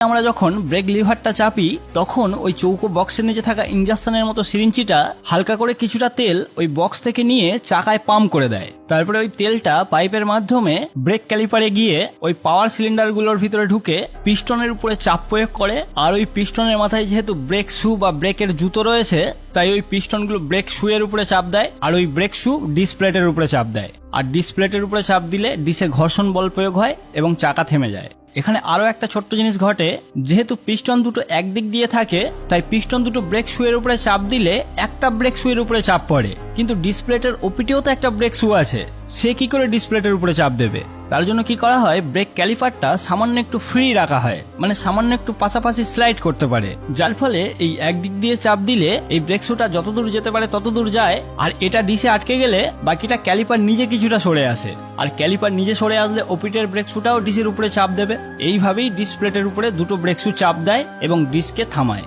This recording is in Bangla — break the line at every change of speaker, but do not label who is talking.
আমরা যখন ব্রেক লিভারটা চাপি তখন ওই চৌকো বক্সের নিচে থাকা ইঞ্জেকশনের মতো সিরিঞ্জিটা হালকা করে কিছুটা তেল ওই বক্স থেকে নিয়ে চাকায় পাম্প করে দেয়। তারপরে ওই তেলটা পাইপের মাধ্যমে ব্রেক ক্যালিপারে গিয়ে ওই পাওয়ার সিলিন্ডারগুলোর ভিতরে ঢুকে পিস্টনের উপরে চাপ প্রয়োগ করে। আর ওই পিস্টনের মাথায় যেহেতু ব্রেক শু বা ব্রেকের জুতো রয়েছে তাই ওই পিস্টনগুলো ব্রেক শুয়ের উপরে চাপ দেয় আর ওই ব্রেক শু ডিসপ্লেটের উপরে চাপ দেয়। আর ডিসপ্লেটের উপরে চাপ দিলে ডিসে ঘর্ষণ বল প্রয়োগ হয় এবং চাকা থেমে যায়। এখানে আরো একটা ছোট্ট জিনিস ঘটে, যেহেতু পিস্টন দুটো একদিক দিয়ে থাকে তাই পিস্টন দুটো ব্রেক শুয়ের উপরে চাপ দিলে একটা ব্রেক শুয়ের উপরে চাপ পড়ে, কিন্তু ডিসপ্লেটের ওপিটেও তো একটা ব্রেক শু আছে, সে কি করে ডিসপ্লেটের উপরে চাপ দেবে? তার জন্য কি করা হয়, ব্রেক ক্যালিপারটা সামান্য একটু ফ্রি রাখা হয়, মানে সামান্য একটু পাশাপাশি স্লাইড করতে পারে, যার ফলে এই একদিক দিয়ে চাপ দিলে এই ব্রেক শুটা যতদূর যেতে পারে ততদূর যায়, আর এটা ডিসে আটকে গেলে বাকিটা ক্যালিপার নিজে কিছুটা সরে আসে, আর ক্যালিপার নিজে সরে আসলে ওপিটের ব্রেক শুটাও ডিসের উপরে চাপ দেবে। এইভাবেই ডিসপ্লেটের উপরে দুটো ব্রেক শু চাপ দেয় এবং ডিসকে থামায়।